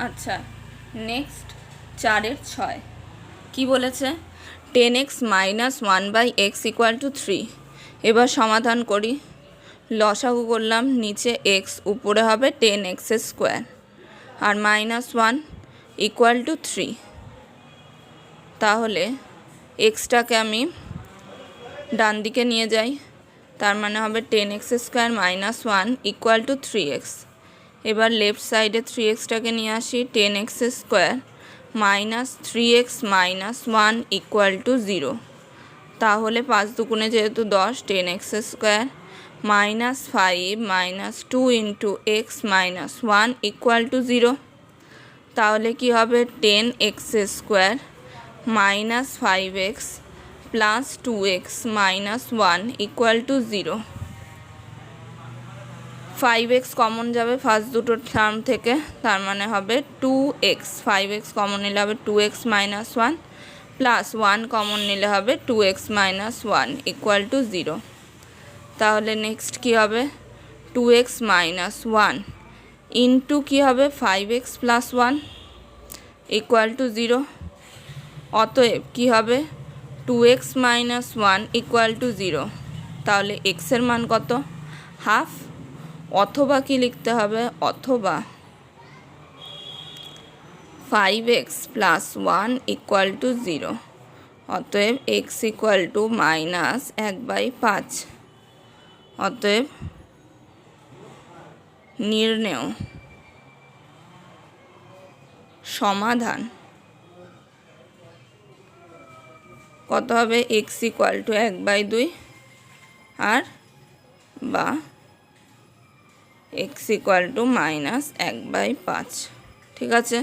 আচ্ছা, নেক্সট 4-এর 6 কি বলেছে? 10x minus 1/x equal to 3। এবার সমাধান করি। লসাগু করলাম, নিচে x, উপরে হবে 10x স্কোয়ার, আর মাইনাস 1 ইকুয়াল টু 3। তাহলে এক্সটাকে আমি ডান দিকে নিয়ে যাই, তার মানে হবে 10x square minus 1 equal two 3x। এবার লেফট সাইডে 3xটাকে নিয়ে আসি, 10x square minus 3x minus 1 equal to 0। তাহলে 5 দুগুণে যেহেতু 10, 10x square minus 5 minus 2 into x minus 1 equal to 0। তাহলে কি হবে? 10x square minus 5x plus 2x minus 1 equal to 0। 5x common যাবে ফার্স্ট দুটো টার্ম থেকে, তার মানে হবে 2x। 5x কমন নিলে হবে 2x মাইনাস 1 প্লাস 1 কমন নিলে হবে 2x মাইনাস 1 ইকুয়াল টু 0। তাহলে নেক্সট কি হবে? 2x মাইনাস 1 ইন্টু কী হবে? 5x plus 1 equal to 0। অতএব কী হবে? 2x minus 1 equal to 0। তাহলে এক্সের মান কত? হাফ। অথবা কি লিখতে হবে? অথবা 5x প্লাস 1 ইকুয়াল টু 0। অতএব x ইকুয়াল টু মাইনাস 1/5। অতএব নির্ণেয় সমাধান কত হবে? x ইকুয়াল টু 1/2 আর বা x ইকুয়াল টু মাইনাস 1/5। ঠিক আছে,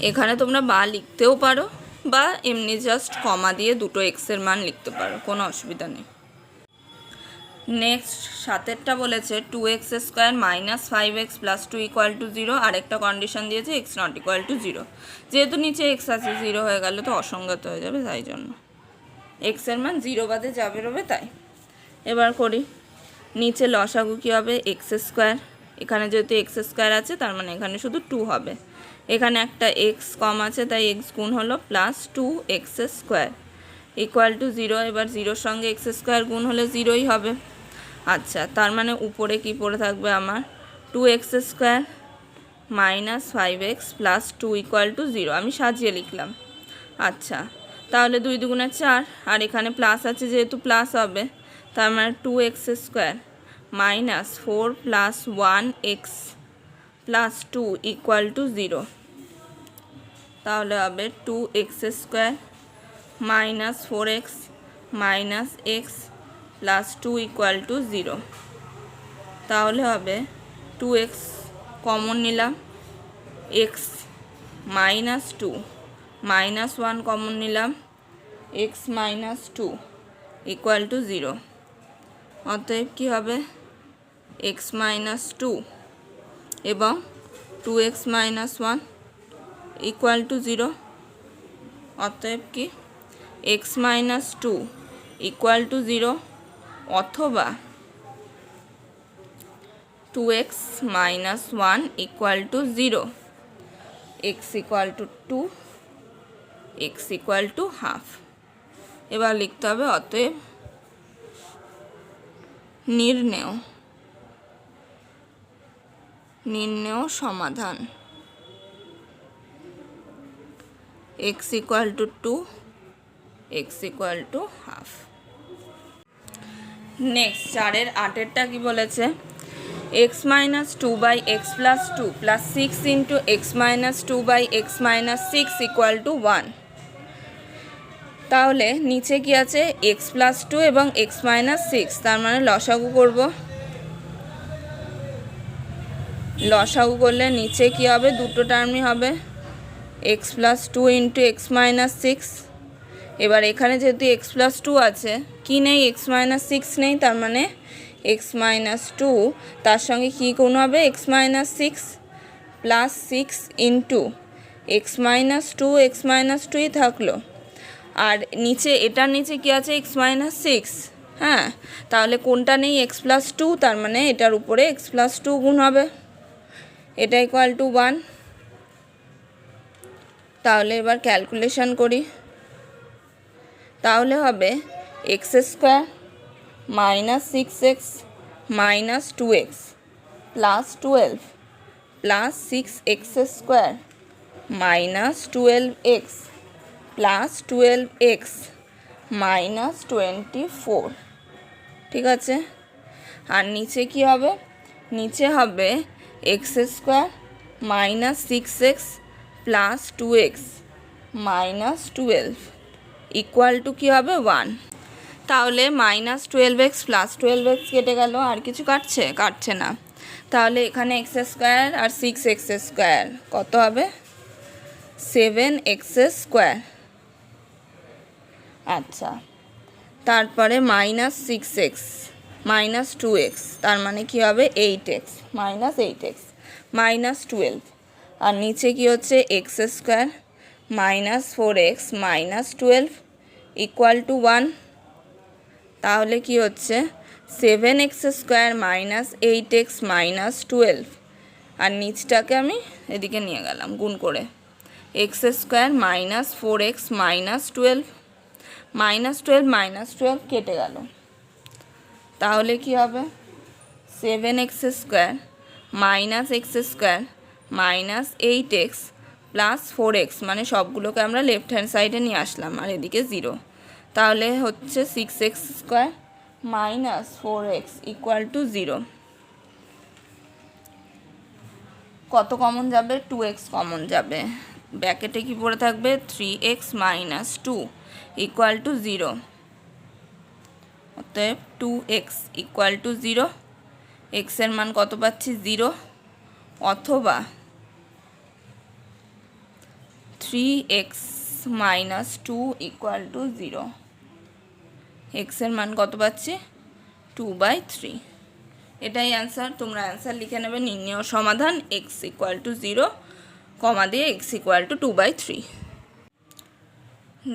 এখানে তোমরা বা লিখতেও পারো বা এমনি জাস্ট কমা দিয়ে দুটো এক্সের মান লিখতে পারো, কোনো অসুবিধা নেই। নেক্সট 7-এরটা বলেছে 2x square minus 5x plus 2 equal to 0, আর একটা কন্ডিশন দিয়েছে x নট ইকুয়াল টু 0। যেহেতু নিচে x আছে, 0 হয়ে গেলে তো অসঙ্গত হয়ে যাবে, তাই জন্য এক্সের মান 0 বাদে যাবে রবে। তাই এবার করি। নিচে লসাগু কী হবে? X square. এখানে যেহেতু এক্স স্কোয়ার আছে, তার মানে এখানে শুধু 2 হবে। এখানে একটা এক্স কম আছে, তাই এক্স গুণ হলো plus 2x square equal to 0। এবার 0-র সঙ্গে এক্স স্কোয়ার গুণ হলে 0ই হবে। আচ্ছা, তার মানে উপরে কি পড়ে থাকবে আমার? 2x square minus 5x plus 2 equal to 0। আমি সাজিয়ে লিখলাম। আচ্ছা, তাহলে 2 দুগুণে 4, আর এখানে প্লাস আছে যেহেতু প্লাস হবে, তার মানে 2x square minus 4 plus 1x plus 2 equal to 0। তাহলে হবে 2x square minus 4x minus x plus 2 equal to 0। তাহলে হবে 2x কমন নিলাম, x মাইনাস 2 মাইনাস 1 কমন নিলাম, x মাইনাস 2 ইকুয়াল টু 0। অতএব কী হবে? x মাইনাস 2 এবং 2x মাইনাস 1 ইকুয়াল টু 0। অতএব কি? x মাইনাস 2 ইকুয়াল টু 0 অথবা 2x minus 1 equal to 0। x equal to 2, x equal to half. এবার লিখতে হবে অতএব নির্ণেয় সমাধান x equal to 2, x equal to half. Next 4-এর 8-এরটা কি বলেছে? x minus 2/x plus 2 plus 6 into x minus 2/x minus 6 equal to 1। তাহলে নিচে কি আছে? x প্লাস 2 এবং x মাইনাস 6, তার মানে লসাগু করব। লসাগু করলে নিচে কি হবে? দুটো টার্মই হবে, x plus 2 into x minus 6। এবার এখানে যেহেতু x প্লাস 2 আছে, কি নেই? x মাইনাস 6 নেই, তার মানে x মাইনাস 2 তার সঙ্গে কী গুণ হবে? x minus 6 plus 6 into x minus 2, x minus 2ই থাকলো। আর নিচে এটার নিচে কি আছে? x minus 6। হ্যাঁ, তাহলে কোনটা নেই? x প্লাস 2, তার মানে এটার উপরে x প্লাস 2 গুণ হবে, এটা ইকুয়াল টু 1। তাহলে এবার ক্যালকুলেশন করি। তাহলে হবে x square minus 6x minus 2x plus 12 plus 6x square minus 12x plus 12x minus 24। ঠিক আছে, আর নিচে কি হবে? নিচে হবে x square minus 6x plus 2x minus 12 equal to কী হবে? 1। তাহলে মাইনাস 12x প্লাস 12x কেটে গেল, আর কিছু কাটছে না। তাহলে এখানে এক্স স্কোয়ার আর 6x স্কোয়ার কত হবে? 7x square. আচ্ছা, তারপরে মাইনাস 6x মাইনাস 2x, তার মানে কি হবে? 8x মাইনাস 8x মাইনাস 12, আর নিচে কি হচ্ছে? X square minus 4x minus 12 equal to 1। তাহলে কি হচ্ছে? 7x square minus 8x minus 12, আর নিচটাকে আমি এদিকে নিয়ে গেলাম গুণ করে, x square minus 4x minus 12 minus 12 কেটে গেল। তাহলে কি হবে? 7x square minus x square minus 8x plus 4x, মানে সবগুলোকে আমরা লেফট হ্যান্ড সাইডে নিয়ে আসলাম, আর এদিকে 0। তাহলে হচ্ছে 6x square minus 4x equal to 0। কত কমন যাবে? 2x কমন যাবে। ব্র্যাকেটে কি পড়ে থাকবে? 3x minus 2 equal to 0। অতএব 2x ইকুয়াল টু 0। এক্সের মান কত পাচ্ছি? 0, অথবা 3x মাইনাস 2 ইকুয়াল টু 0। এক্সের মান কত পাচ্ছি? 2/3। এটাই অ্যান্সার। তোমরা অ্যান্সার লিখে নেবে। নির্ণেয় সমাধান x ইকুয়াল টু 0, কমা দিয়ে x ইকুয়াল টু 2/3।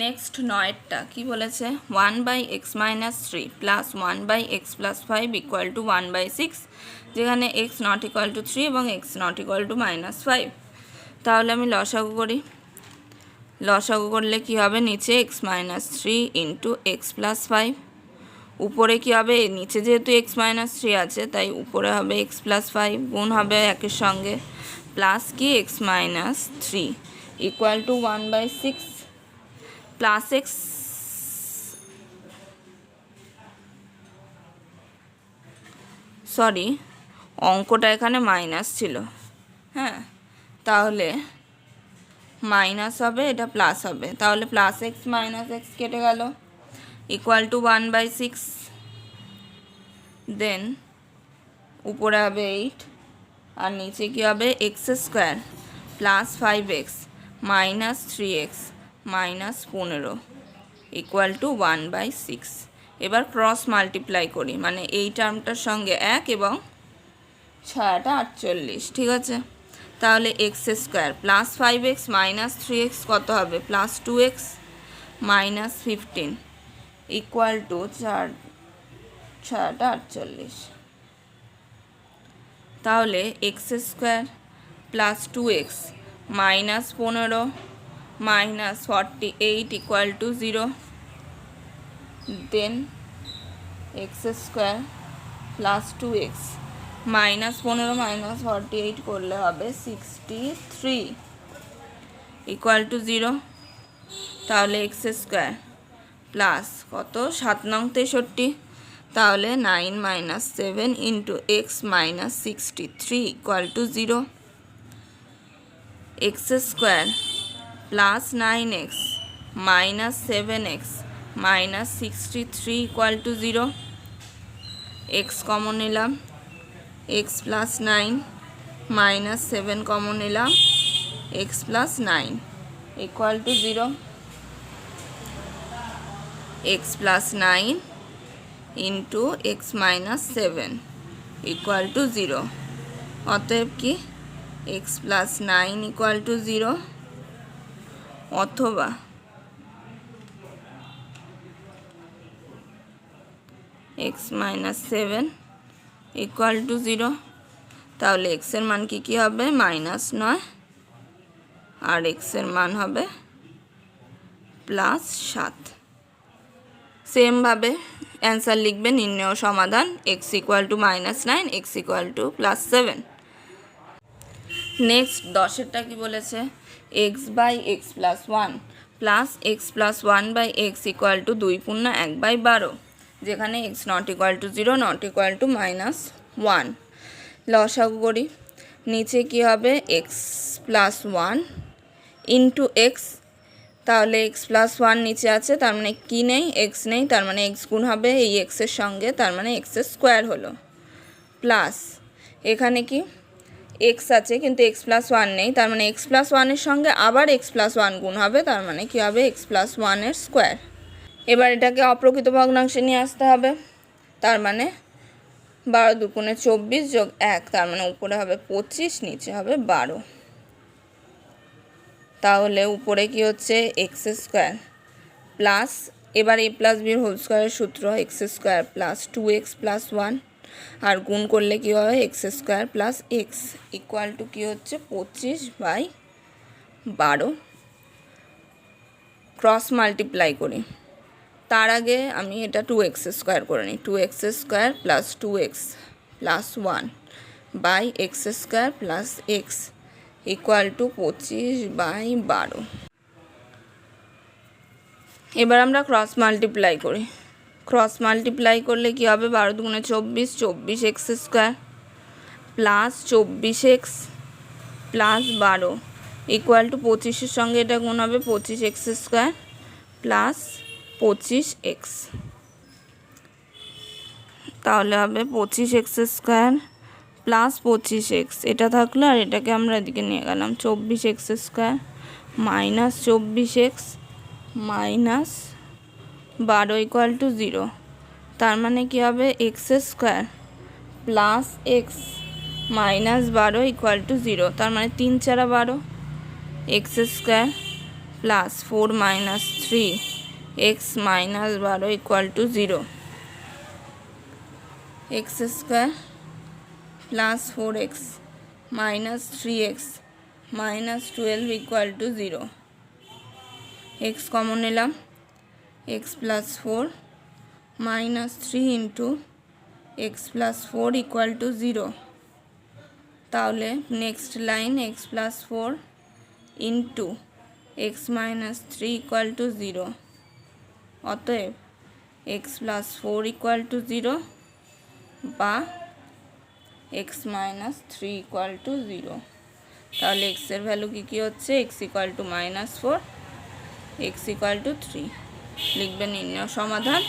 নেক্সট 9টা কী বলেছে? 1/x minus 3 plus 1/x plus 5 equal to 1/6, যেখানে x নট ইকুয়াল টু 3 এবং x নট ইকুয়াল টু -5। তাহলে আমি লসাগু করি। লসাগু করলে কি হবে? নিচে x minus 3 into x plus 5, উপরে কি হবে? নিচে যেহেতু x মাইনাস 3 আছে তাই উপরে হবে x প্লাস 5, গুণ হবে একের সঙ্গে, প্লাস কি x minus 3 equal to 1/6 plus x, sorry অঙ্কটা এখানে মাইনাস ছিল, হ্যাঁ, তাহলে মাইনাস হবে, এটা প্লাস হবে। তাহলে প্লাস x মাইনাস x কেটে গেল, ইকুয়াল টু 1/6। দেন উপরে হবে 8, আর নিচে কি হবে? X square plus 5x minus 3x minus 15 equal to 1/6। এবার ক্রস মাল্টিপ্লাই করি, মানে এই টার্মটার সঙ্গে 1 এবং 6টা 48। ঠিক আছে, তাহলে x square plus 5x minus 3x কত হবে? Plus 2x minus 15 equal to 6টা 48। তাহলে x square plus 2x minus 15 minus 48 equal to 0। Then x square plus 2x minus 15 minus 48 করলে হবে 63 ইকুয়াল টু 0। তাহলে এক্স স্কোয়ার প্লাস কত? 7 নং 63, তাহলে 9 minus 7 into x minus 63 equal to 0। X square plus 9x minus 7x minus 63 equal to 0। X common নিলাম, x plus 9 minus 7 common নিলাম, x plus 9 equal to 0। X plus 9 into x minus 7 equal to 0। অতএব কি? X plus 9 equal to 0, অথবা x minus 7 equal to 0। তাহলে এক্সের মান কি হবে? -9 আর এক্সের মান হবে +7। সেমভাবে অ্যান্সার লিখবে নির্ণেয় সমাধান x = -9, x = +7। নেক্সট 10এরটা কি বলেছে, x/x + 1 প্লাস x + 1/x = 2 পূর্ণ 1/12, যেখানে x ≠ = 0 ≠ -1। লসাগু করি, নিচে কি হবে x + 1 ইন্টু x, তাহলে x + 1 নিচে আছে, তার মানে কি নেই, x নেই, তার মানে x গুণ হবে এই x এর সঙ্গে, তার মানে x স্কোয়ার হলো, প্লাস এখানে কি x আছে কিন্তু x + 1 নেই, তার মানে x + 1 এর সঙ্গে আবার x + 1 গুণ হবে, তার মানে কি হবে x + 1 এর স্কোয়ার। এবার এটাকে অপ্রকৃত ভগ্নাংশে নিয়ে আসতে হবে, তার মানে 12 × 2 = 24 যোগ 1, তার মানে উপরে হবে 25, নিচে হবে 12। তাহলে উপরে কি হচ্ছে x² প্লাস, এবার a + b হোল স্কোয়ারের সূত্র x² + 2x + 1, আর গুণ করলে কি হবে x² + x = কি হচ্ছে 25/12। ক্রস মাল্টিপ্লাই করি, তার আগে আমি এটা 2x² করে নিই, 2x² + 2x + 1 x² + x = 25/12। এবার আমরা ক্রস মাল্টিপ্লাই করি, ক্রস মাল্টিপ্লাই করলে কি হবে 12 × 2 = 24, 24x² প্লাস 24x প্লাস 12 = 25-এর সঙ্গে এটা গুণ হবে 25x² প্লাস 25x, তাহলে হবে 25x² প্লাস 25x, এটা থাকলো, আর এটাকে আমরা এদিকে নিয়ে গেলাম 24x² মাইনাস 24x মাইনাস 12 = 0, তার মানে কি হবে x² প্লাস x মাইনাস 12 = 0, তার মানে 3 × 4 = 12, x² plus 4 minus 3x minus 12 = 0, x² plus 4x minus 3x minus 12 = 0, x common নিলাম, x + 4 মাইনাস 3 ইন্টু x + 4 = 0, তাহলে next line x + 4 into x - 3 = 0, অতএব x + 4 = 0 বা x - 3 = 0। তাহলে x এর ভ্যালু কি হচ্ছে, x = -4, x = 3। লিখবেন নির্ণেয় সমাধান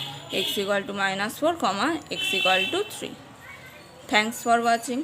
x = -4, x = 3। Thanks for watching.